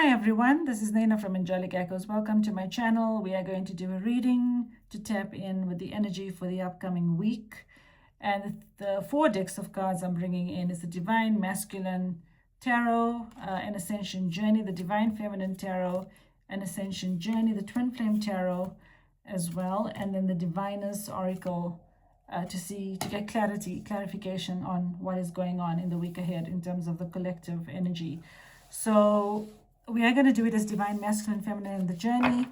Hi everyone, this is Naina from Angelic Echoes. Welcome to my channel. We are going to do a reading to tap in with the energy for the upcoming week. And the 4 decks of cards I'm bringing in is the Divine Masculine Tarot, an Ascension Journey, the Divine Feminine Tarot, an Ascension Journey, the Twin Flame Tarot as well, and then the Divinus Oracle to get clarification on what is going on in the week ahead in terms of the collective energy. So we are going to do it as Divine Masculine, Feminine in the Journey.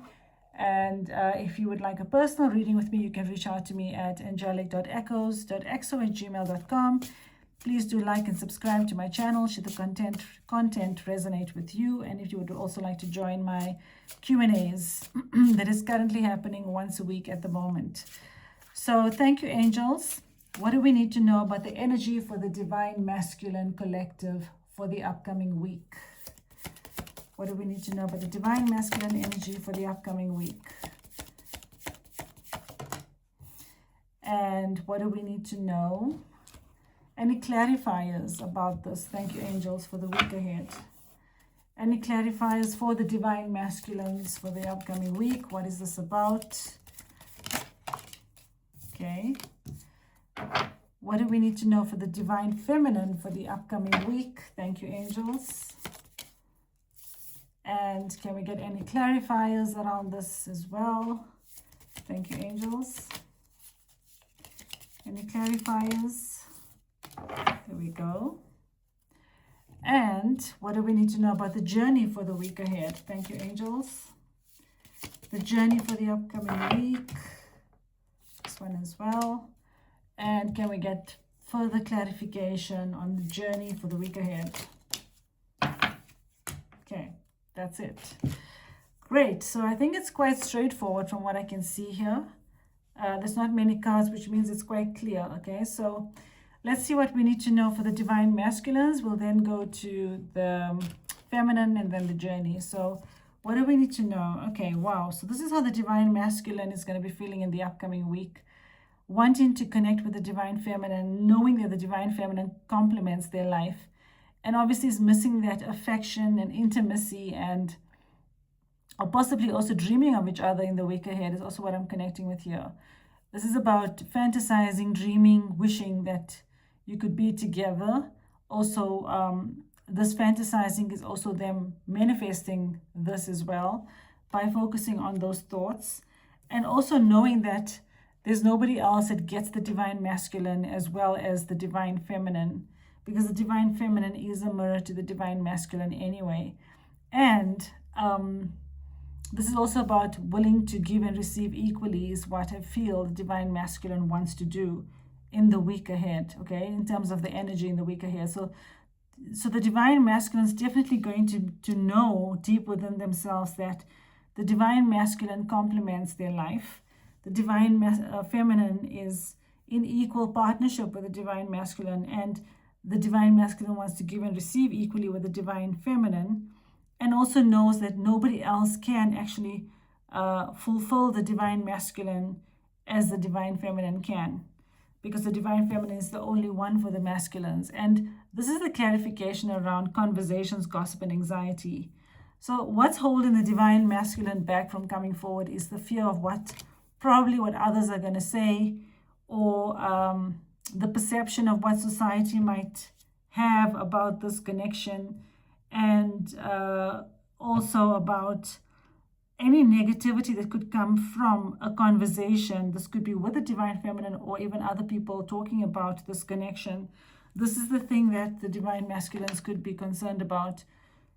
And if you would like a personal reading with me, you can reach out to me at angelic.echoes.exo@gmail.com. Please do like and subscribe to my channel should the content resonate with you. And if you would also like to join my Q&As that is currently happening once a week at the moment. So thank you, angels. What do we need to know about the energy for the Divine Masculine Collective for the upcoming week? What do we need to know about the Divine Masculine energy for the upcoming week? And what do we need to know? Any clarifiers about this? Thank you, angels, for the week ahead. Any clarifiers for the Divine Masculines for the upcoming week? What is this about? Okay. What do we need to know for the Divine Feminine for the upcoming week? Thank you, angels. And can we get any clarifiers around this as well? Thank you, angels. Any clarifiers? There we go. And what do we need to know about the journey for the week ahead? Thank you, angels. The journey for the upcoming week. This one as well. And can we get further clarification on the journey for the week ahead? Okay. That's it. Great. So I think it's quite straightforward from what I can see here. There's not many cards, which means it's quite clear. Okay, so let's see what we need to know for the Divine Masculines. We'll then go to the Feminine and then the journey. So what do we need to know? Okay, wow. So this is how the Divine Masculine is going to be feeling in the upcoming week. Wanting to connect with the Divine Feminine, knowing that the Divine Feminine complements their life. And obviously is missing that affection and intimacy and or possibly also dreaming of each other in the week ahead is also what I'm connecting with here. This is about fantasizing, dreaming, wishing that you could be together. Also, this fantasizing is also them manifesting this as well by focusing on those thoughts. And also knowing that there's nobody else that gets the Divine Masculine as well as the Divine Feminine. Because the Divine Feminine is a mirror to the Divine Masculine anyway. And this is also about willing to give and receive equally is what I feel the Divine Masculine wants to do in the week ahead, okay, in terms of the energy in the week ahead. So the Divine Masculine is definitely going to know deep within themselves that the Divine Masculine complements their life. The Divine Feminine is in equal partnership with the Divine Masculine, and the Divine Masculine wants to give and receive equally with the Divine Feminine, and also knows that nobody else can actually fulfill the Divine Masculine as the Divine Feminine can, because the Divine Feminine is the only one for the masculines. And this is the clarification around conversations, gossip, and anxiety. So what's holding the Divine Masculine back from coming forward is the fear of probably what others are going to say, or the perception of what society might have about this connection, and also about any negativity that could come from a conversation. This could be with the Divine Feminine or even other people talking about this connection. This is the thing that the Divine Masculines could be concerned about,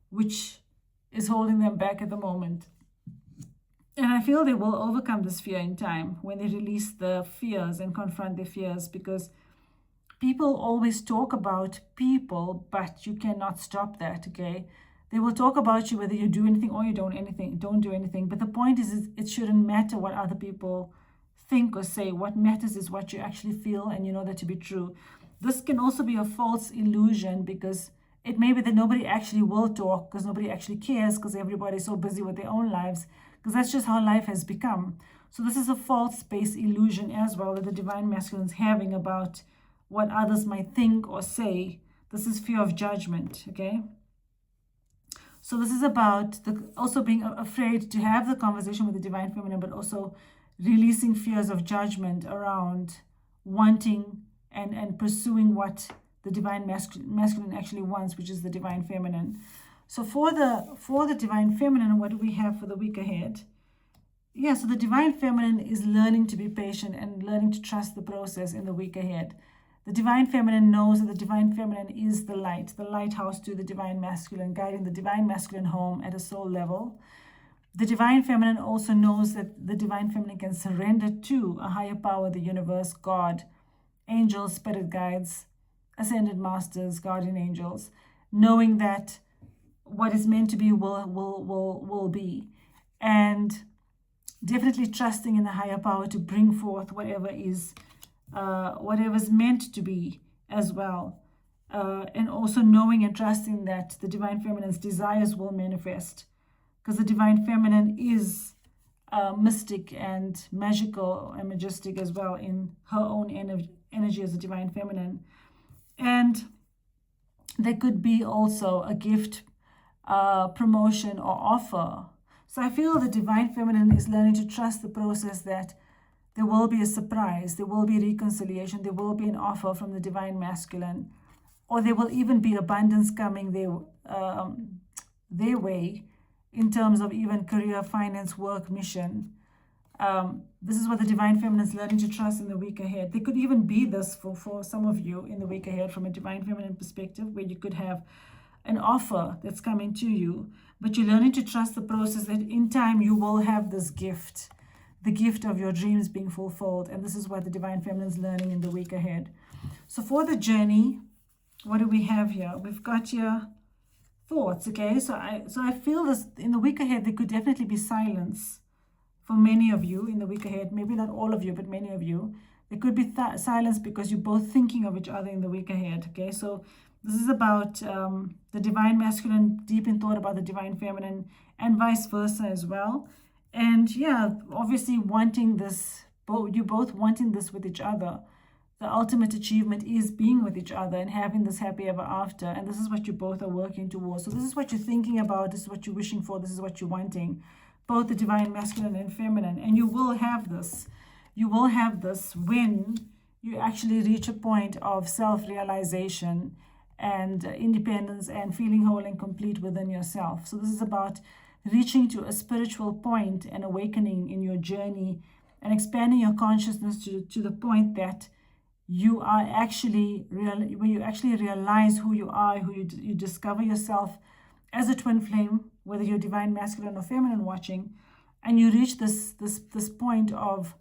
which is holding them back at the moment. And I feel they will overcome this fear in time when they release the fears and confront their fears, because people always talk about people, but you cannot stop that, okay? They will talk about you whether you do anything or you don't do anything. But the point is it shouldn't matter what other people think or say. What matters is what you actually feel, and you know that to be true. This can also be a false illusion, because it may be that nobody actually will talk because nobody actually cares, because everybody's so busy with their own lives, because that's just how life has become. So this is a false space illusion as well that the Divine Masculine is having about what others might think or say. This is fear of judgment, okay? So this is about also being afraid to have the conversation with the divine feminine, but also releasing fears of judgment around wanting and pursuing what the divine masculine actually wants, which is the divine feminine. So for the divine feminine, what do we have for the week ahead? Yeah, so the divine feminine is learning to be patient and learning to trust the process in the week ahead. The divine feminine knows that the divine feminine is the light, the lighthouse to the divine masculine, guiding the divine masculine home at a soul level. The divine feminine also knows that the divine feminine can surrender to a higher power, the universe, God, angels, spirit guides, ascended masters, guardian angels, knowing that what is meant to be will be. And definitely trusting in the higher power to bring forth whatever's meant to be as well. And also knowing and trusting that the divine feminine's desires will manifest, because the divine feminine is mystic and magical and majestic as well in her own energy as a divine feminine. And there could be also a gift, promotion, or offer. So I feel the divine feminine is learning to trust the process, that there will be a surprise, there will be reconciliation, there will be an offer from the divine masculine, or there will even be abundance coming their way in terms of even career, finance, work, mission. This is what the divine feminine is learning to trust in the week ahead. There could even be this for some of you in the week ahead from a divine feminine perspective, where you could have an offer that's coming to you, but you're learning to trust the process, that in time you will have this gift, the gift of your dreams being fulfilled. And this is what the divine feminine is learning in the week ahead. So for the journey, what do we have here? We've got here thoughts. Okay, so I feel this in the week ahead, there could definitely be silence for many of you in the week ahead. Maybe not all of you, but many of you. There could be silence because you're both thinking of each other in the week ahead. Okay, so this is about the divine masculine deep in thought about the divine feminine, and vice versa as well. And yeah, obviously wanting this, you both wanting this with each other. The ultimate achievement is being with each other and having this happy ever after. And this is what you both are working towards. So this is what you're thinking about. This is what you're wishing for. This is what you're wanting. Both the divine masculine and feminine. And you will have this. You will have this when you actually reach a point of self-realization and independence and feeling whole and complete within yourself. So this is about reaching to a spiritual point and awakening in your journey and expanding your consciousness to the point that you are actually when you actually realize who you are, you discover yourself as a twin flame, whether you're divine masculine or feminine watching, and you reach this point of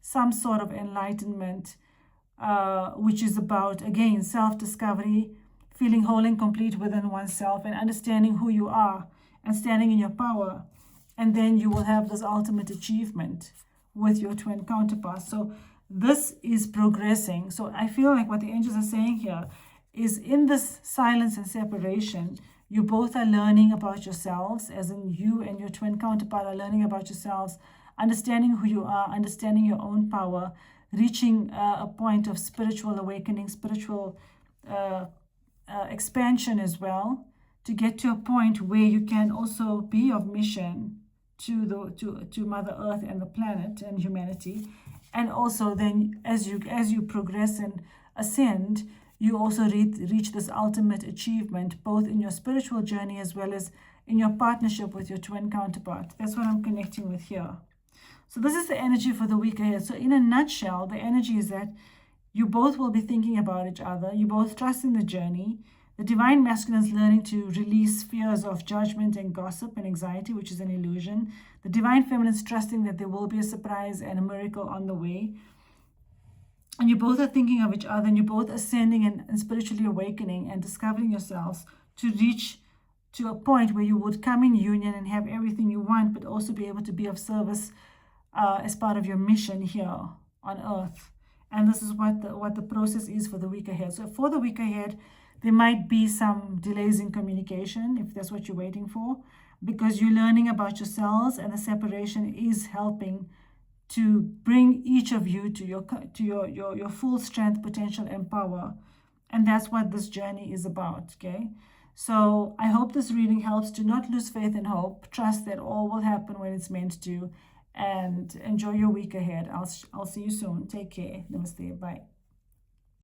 some sort of enlightenment, which is about, again, self-discovery, feeling whole and complete within oneself, and understanding who you are and standing in your power. And then you will have this ultimate achievement with your twin counterpart. So this is progressing. So I feel like what the angels are saying here is, in this silence and separation, you both are learning about yourselves, as in you and your twin counterpart are learning about yourselves, understanding who you are, understanding your own power, reaching a point of spiritual awakening, spiritual expansion as well, to get to a point where you can also be of mission to Mother Earth and the planet and humanity. And also then as you progress and ascend, you also reach this ultimate achievement, both in your spiritual journey as well as in your partnership with your twin counterpart. That's what I'm connecting with here. So this is the energy for the week ahead. So in a nutshell, the energy is that you both will be thinking about each other. You both trust in the journey. The divine masculine is learning to release fears of judgment and gossip and anxiety, which is an illusion. The divine feminine is trusting that there will be a surprise and a miracle on the way. And you both are thinking of each other, and you're both ascending and spiritually awakening and discovering yourselves to reach to a point where you would come in union and have everything you want, but also be able to be of service as part of your mission here on earth. And this is what the process is for the week ahead. So for the week ahead, there might be some delays in communication, if that's what you're waiting for, because you're learning about yourselves, and the separation is helping to bring each of you to your full strength, potential, and power. And that's what this journey is about, okay? So I hope this reading helps. Do not lose faith and hope. Trust that all will happen when it's meant to, and enjoy your week ahead. I'll see you soon. Take care. Namaste. Bye.